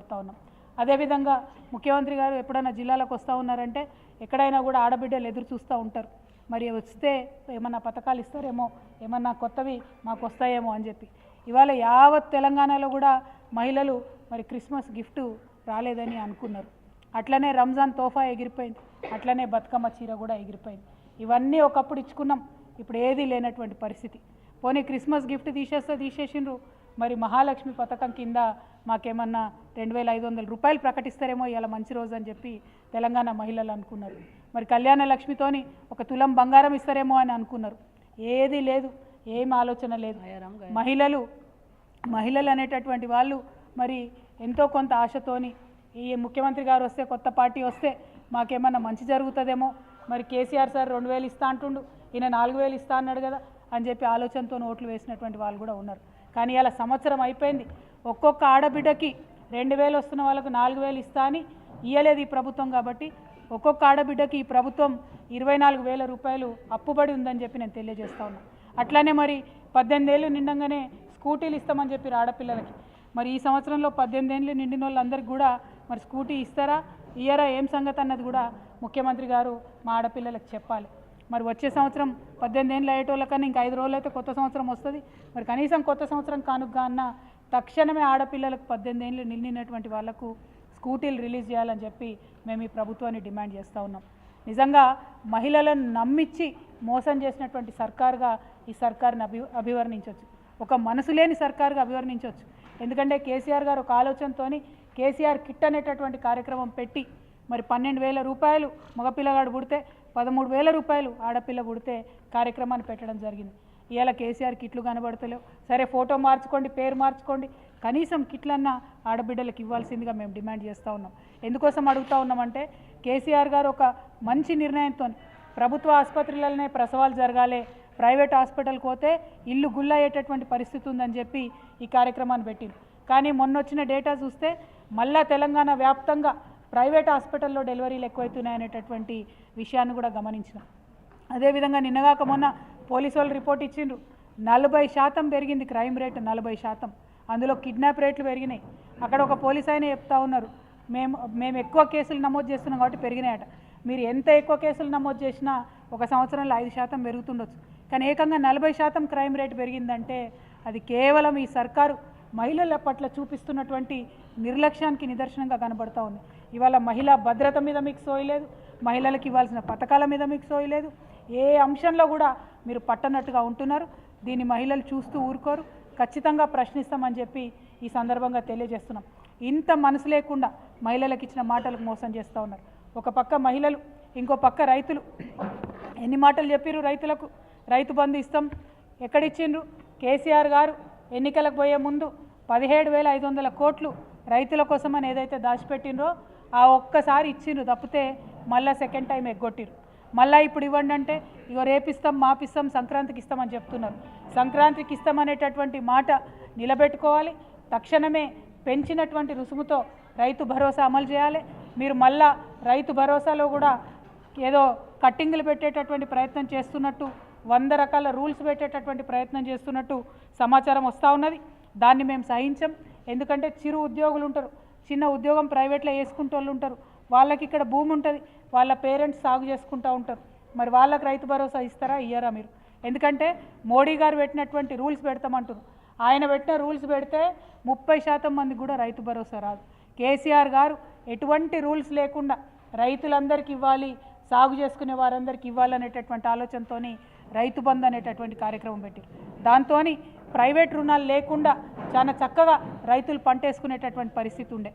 కోరుతా ఉన్నాం. అదేవిధంగా ముఖ్యమంత్రి గారు ఎప్పుడైనా జిల్లాలకు వస్తూ ఉన్నారంటే ఎక్కడైనా కూడా ఆడబిడ్డలు ఎదురు చూస్తూ ఉంటారు. మరి వస్తే ఏమన్నా పథకాలు ఇస్తారేమో, ఏమన్నా కొత్తవి మాకు వస్తాయేమో అని చెప్పి. ఇవాళ యావత్ తెలంగాణలో కూడా మహిళలు మరి క్రిస్మస్ గిఫ్ట్ రాలేదని అనుకున్నారు. అట్లనే రంజాన్ తోఫా ఎగిరిపోయింది, అట్లనే బతుకమ్మ చీర కూడా ఎగిరిపోయింది. ఇవన్నీ ఒకప్పుడు ఇచ్చుకున్నాం, ఇప్పుడు ఏదీ లేనటువంటి పరిస్థితి. పోనీ క్రిస్మస్ గిఫ్ట్ తీసేసిండ్రు, మరి మహాలక్ష్మి పథకం కింద మాకేమన్నా 2500 రూపాయలు ప్రకటిస్తారేమో ఇవాళ మంచి రోజు అని చెప్పి తెలంగాణ మహిళలు అనుకున్నారు. మరి కళ్యాణ లక్ష్మితోని 1 తులం బంగారం ఇస్తారేమో అని అనుకున్నారు. ఏది లేదు, ఏం ఆలోచన లేదు. మహిళలు అనేటటువంటి వాళ్ళు మరి ఎంతో కొంత ఆశతోని ఈ ముఖ్యమంత్రి గారు వస్తే, కొత్త పార్టీ వస్తే మాకేమన్నా మంచి జరుగుతుందేమో, మరి కేసీఆర్ సార్ 2000 ఇస్తా అంటుండు, ఈయన 4000 ఇస్తా అన్నాడు కదా అని చెప్పి ఆలోచనతో ఓట్లు వేసినటువంటి వాళ్ళు కూడా ఉన్నారు. కానీ ఇలా సంవత్సరం అయిపోయింది, ఒక్కొక్క ఆడబిడ్డకి 2000 వస్తున్న వాళ్ళకు 4000 ఇస్తా అని ఇయ్యలేదు ఈ ప్రభుత్వం. కాబట్టి ఒక్కొక్క ఆడబిడ్డకి ఈ ప్రభుత్వం 24,000 రూపాయలు అప్పుబడి ఉందని చెప్పి నేను తెలియజేస్తా ఉన్నా. అట్లానే మరి 18 ఏళ్ళు నిండంగానే స్కూటీలు ఇస్తామని చెప్పి ఆడపిల్లలకి, మరి ఈ సంవత్సరంలో 18 ఏళ్ళు నిండిన వాళ్ళందరికీ కూడా మరి స్కూటీ ఇస్తారా ఇయ్యరా ఏం సంగతి అన్నది కూడా ముఖ్యమంత్రి గారు మా ఆడపిల్లలకు చెప్పాలి. మరి వచ్చే సంవత్సరం 18 ఏళ్ళు అయ్యేటోళ్ళకన్నా ఇంకా 5 రోజులు అయితే కొత్త సంవత్సరం వస్తుంది. మరి కనీసం కొత్త సంవత్సరం కానుకగా అన్న తక్షణమే ఆడపిల్లలకు 18 ఏళ్ళు నిండినటువంటి వాళ్లకు స్కూటీలు రిలీజ్ చేయాలని చెప్పి మేము ఈ ప్రభుత్వాన్ని డిమాండ్ చేస్తూ ఉన్నాం. నిజంగా మహిళలను నమ్మించి మోసం చేసినటువంటి సర్కారుగా ఈ సర్కారుని అభివర్ణించవచ్చు, ఒక మనసు లేని సర్కారుగా అభివర్ణించవచ్చు. ఎందుకంటే కేసీఆర్ గారు ఒక ఆలోచనతోని కేసీఆర్ కిట్ అనేటటువంటి కార్యక్రమం పెట్టి మరి 12,000 రూపాయలు మగపిల్లగాడు పుడితే 13,000 రూపాయలు ఆడపిల్ల పుడితే కార్యక్రమాన్ని పెట్టడం జరిగింది. ఇవాళ కేసీఆర్ కిట్లు కనబడతలేవు. సరే ఫోటో మార్చుకోండి, పేరు మార్చుకోండి, కనీసం కిట్లన్నా ఆడబిడ్డలకు ఇవ్వాల్సిందిగా మేము డిమాండ్ చేస్తూ ఉన్నాం. ఎందుకోసం అడుగుతూ ఉన్నామంటే కేసీఆర్ గారు ఒక మంచి నిర్ణయంతో ప్రభుత్వ ఆసుపత్రులనే ప్రసవాలు జరగాలి, ప్రైవేట్ హాస్పిటల్కి పోతే ఇల్లు గుల్లయ్యేటటువంటి పరిస్థితి ఉందని చెప్పి ఈ కార్యక్రమాన్ని పెట్టింది. కానీ మొన్నొచ్చిన డేటా చూస్తే మళ్ళా తెలంగాణ వ్యాప్తంగా ప్రైవేట్ హాస్పిటల్లో డెలివరీలు ఎక్కువవుతున్నాయనేటటువంటి విషయాన్ని కూడా గమనించినాం. అదేవిధంగా నిన్నగాక మొన్న పోలీసు వాళ్ళు రిపోర్ట్ ఇచ్చిండ్రు, 40% పెరిగింది క్రైమ్ రేటు, 40%. అందులో కిడ్నాప్ రేట్లు పెరిగినాయి. అక్కడ ఒక పోలీస్ ఆయన చెప్తా ఉన్నారు, మేము ఎక్కువ కేసులు నమోదు చేస్తున్నాం కాబట్టి పెరిగినాయట. మీరు ఎంత ఎక్కువ కేసులు నమోదు చేసినా ఒక సంవత్సరంలో 5% పెరుగుతుండొచ్చు, కానీ ఏకంగా 40% క్రైమ్ రేటు పెరిగిందంటే అది కేవలం ఈ సర్కారు మహిళల పట్ల చూపిస్తున్నటువంటి నిర్లక్ష్యానికి నిదర్శనంగా కనబడుతూ ఉంది. ఇవాళ మహిళా భద్రత మీద మీకు సోయలేదు, మహిళలకు ఇవ్వాల్సిన పథకాల మీద మీకు సోయలేదు, ఏ అంశంలో కూడా మీరు పట్టనట్టుగా ఉంటున్నారు. దీన్ని మహిళలు చూస్తూ ఊరుకోరు, ఖచ్చితంగా ప్రశ్నిస్తామని చెప్పి ఈ సందర్భంగా తెలియజేస్తున్నాం. ఇంత మనసు లేకుండా మహిళలకు ఇచ్చిన మాటలకు మోసం చేస్తూ ఉన్నారు. ఒక పక్క మహిళలు, ఇంకో పక్క రైతులు. ఎన్ని మాటలు చెప్పిర్రు రైతులకు, రైతు బంధు ఇస్తాం ఎక్కడిచ్చిండ్రు? కేసీఆర్ గారు ఎన్నికలకు పోయే ముందు 17,500 కోట్లు రైతుల కోసమని ఏదైతే దాచిపెట్టినరో ఆ ఒక్కసారి ఇచ్చిండ్రు తప్పితే మళ్ళీ సెకండ్ టైం ఎగ్గొట్టిరు. మళ్ళీ ఇప్పుడు ఇవ్వండి అంటే ఇగో రేపిస్తాం, మాపిస్తాం, సంక్రాంతికి ఇస్తామని చెప్తున్నారు. సంక్రాంతికి ఇస్తామనేటటువంటి మాట నిలబెట్టుకోవాలి. తక్షణమే పెంచినటువంటి రుసుముతో రైతు భరోసా అమలు చేయాలి. మీరు మళ్ళా రైతు భరోసాలో కూడా ఏదో కట్టింగులు పెట్టేటటువంటి ప్రయత్నం చేస్తున్నట్టు, 100 రకాల రూల్స్ పెట్టేటటువంటి ప్రయత్నం చేస్తున్నట్టు సమాచారం వస్తూ ఉన్నది. దాన్ని మేము సహించం. ఎందుకంటే చిరు ఉద్యోగులు ఉంటారు, చిన్న ఉద్యోగం ప్రైవేట్లో వేసుకుంటూ వాళ్ళు ఉంటారు, వాళ్ళకి ఇక్కడ భూమి ఉంటుంది, వాళ్ళ పేరెంట్స్ సాగు చేసుకుంటూ ఉంటారు. మరి వాళ్ళకి రైతు భరోసా ఇస్తారా ఇయ్యరా మీరు? ఎందుకంటే మోడీ గారు పెట్టినటువంటి రూల్స్ పెడతామంటారు. ఆయన పెట్టిన రూల్స్ పెడితే 30% మందికి కూడా రైతు భరోసా రాదు. కేసీఆర్ గారు ఎటువంటి రూల్స్ లేకుండా రైతులందరికీ ఇవ్వాలి, సాగు చేసుకునే వారందరికీ ఇవ్వాలనేటటువంటి ఆలోచనతో రైతు బంధు అనేటటువంటి కార్యక్రమం పెట్టారు. దాంతో ప్రైవేట్ రుణాలు లేకుండా చాలా చక్కగా రైతులు పంట వేసుకునేటటువంటి పరిస్థితి ఉండే.